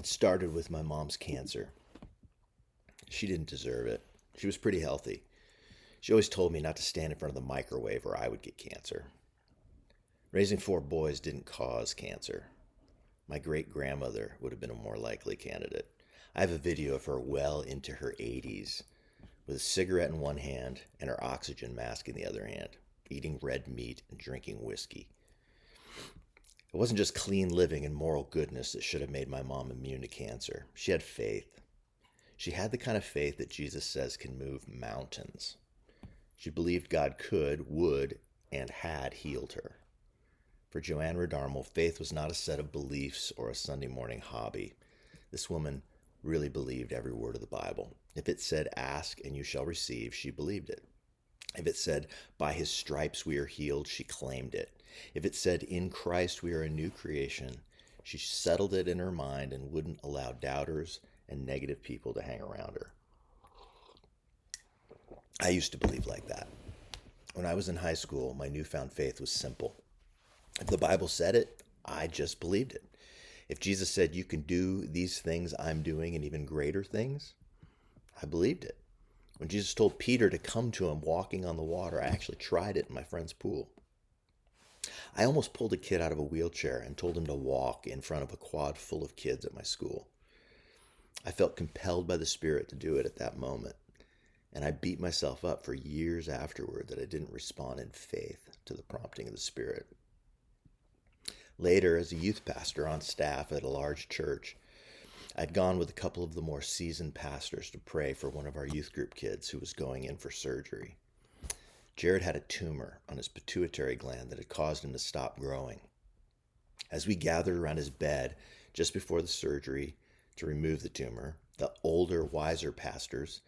It started with my mom's cancer. She didn't deserve it. She was pretty healthy. She always told me not to stand in front of the microwave or I would get cancer. Raising four boys didn't cause cancer. My great grandmother would have been a more likely candidate. I have a video of her well into her 80s with a cigarette in one hand and her oxygen mask in the other hand, eating red meat and drinking whiskey. It wasn't just clean living and moral goodness that should have made my mom immune to cancer. She had faith. She had the kind of faith that Jesus says can move mountains. She believed God could, would, and had healed her. For Joanne Redarmo, faith was not a set of beliefs or a Sunday morning hobby. This woman really believed every word of the Bible. If it said, ask and you shall receive, she believed it. If it said, by his stripes we are healed, she claimed it. If it said, in Christ we are a new creation, she settled it in her mind and wouldn't allow doubters and negative people to hang around her. I used to believe like that. When I was in high school, my newfound faith was simple. If the Bible said it, I just believed it. If Jesus said, you can do these things I'm doing and even greater things, I believed it. When Jesus told Peter to come to him walking on the water, I actually tried it in my friend's pool. I almost pulled a kid out of a wheelchair and told him to walk in front of a quad full of kids at my school. I felt compelled by the Spirit to do it at that moment, and I beat myself up for years afterward that I didn't respond in faith to the prompting of the Spirit. Later, as a youth pastor on staff at a large church, I'd gone with a couple of the more seasoned pastors to pray for one of our youth group kids who was going in for surgery. Jared had a tumor on his pituitary gland that had caused him to stop growing. As we gathered around his bed just before the surgery to remove the tumor, the older, wiser pastors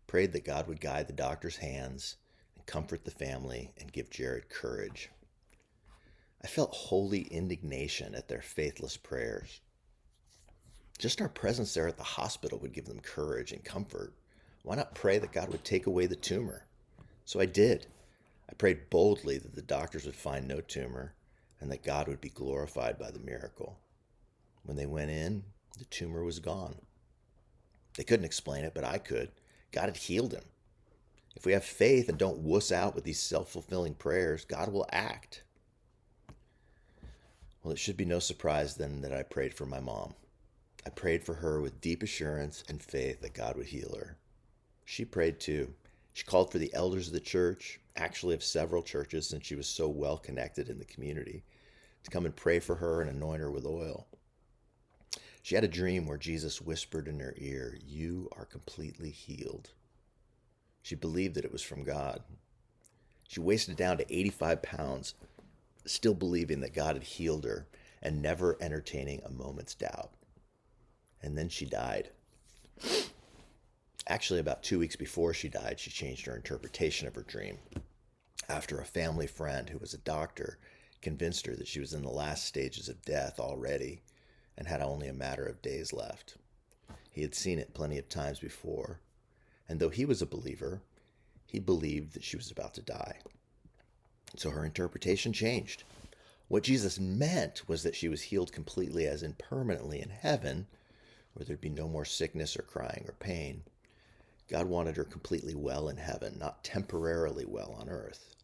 prayed that God would guide the doctor's hands and comfort the family and give Jared courage. I felt holy indignation at their faithless prayers. Just our presence there at the hospital would give them courage and comfort. Why not pray that God would take away the tumor? So I did. I prayed boldly that the doctors would find no tumor and that God would be glorified by the miracle. When they went in, the tumor was gone. They couldn't explain it, but I could. God had healed him. If we have faith and don't wuss out with these self-fulfilling prayers, God will act. Well, it should be no surprise then that I prayed for my mom. I prayed for her with deep assurance and faith that God would heal her. She prayed too. She called for the elders of the church, actually of several churches since she was so well connected in the community, to come and pray for her and anoint her with oil. She had a dream where Jesus whispered in her ear, "You are completely healed." She believed that it was from God. She wasted down to 85 pounds, still believing that God had healed her and never entertaining a moment's doubt. And then she died. Actually, about 2 weeks before she died, she changed her interpretation of her dream after a family friend who was a doctor convinced her that she was in the last stages of death already and had only a matter of days left. He had seen it plenty of times before, and though he was a believer, he believed that she was about to die. So her interpretation changed. What Jesus meant was that she was healed completely, as in permanently in heaven, where there'd be no more sickness or crying or pain. God wanted her completely well in heaven, not temporarily well on earth.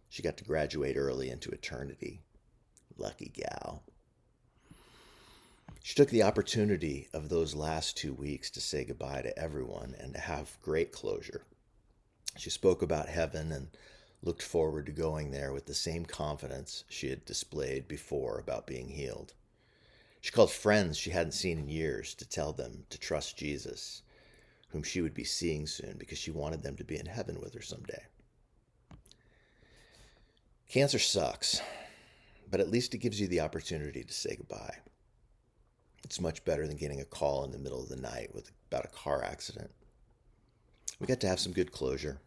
She got to graduate early into eternity. Lucky gal. She took the opportunity of those last 2 weeks to say goodbye to everyone and to have great closure. She spoke about heaven and looked forward to going there with the same confidence she had displayed before about being healed. She called friends she hadn't seen in years to tell them to trust Jesus, whom she would be seeing soon because she wanted them to be in heaven with her someday. Cancer sucks, but at least it gives you the opportunity to say goodbye. It's much better than getting a call in the middle of the night about a car accident. We got to have some good closure.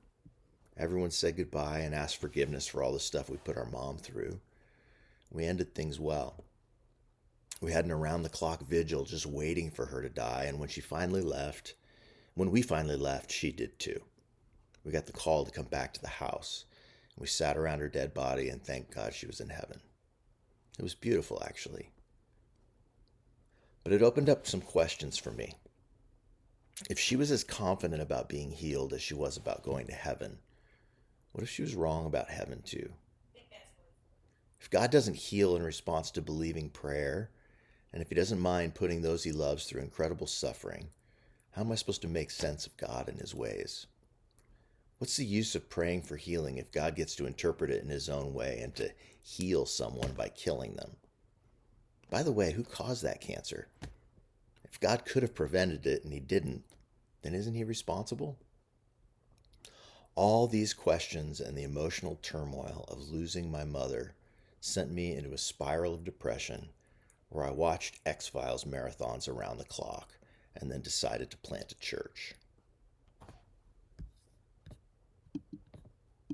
Everyone said goodbye and asked forgiveness for all the stuff we put our mom through. We ended things well. We had an around-the-clock vigil just waiting for her to die, and when we finally left, she did too. We got the call to come back to the house. We sat around her dead body and thanked God she was in heaven. It was beautiful, actually. But it opened up some questions for me. If she was as confident about being healed as she was about going to heaven, what if she was wrong about heaven too? If God doesn't heal in response to believing prayer, and if he doesn't mind putting those he loves through incredible suffering, how am I supposed to make sense of God and his ways? What's the use of praying for healing if God gets to interpret it in his own way and to heal someone by killing them? By the way, who caused that cancer? If God could have prevented it and he didn't, then isn't he responsible? All these questions and the emotional turmoil of losing my mother sent me into a spiral of depression where I watched X-Files marathons around the clock and then decided to plant a church.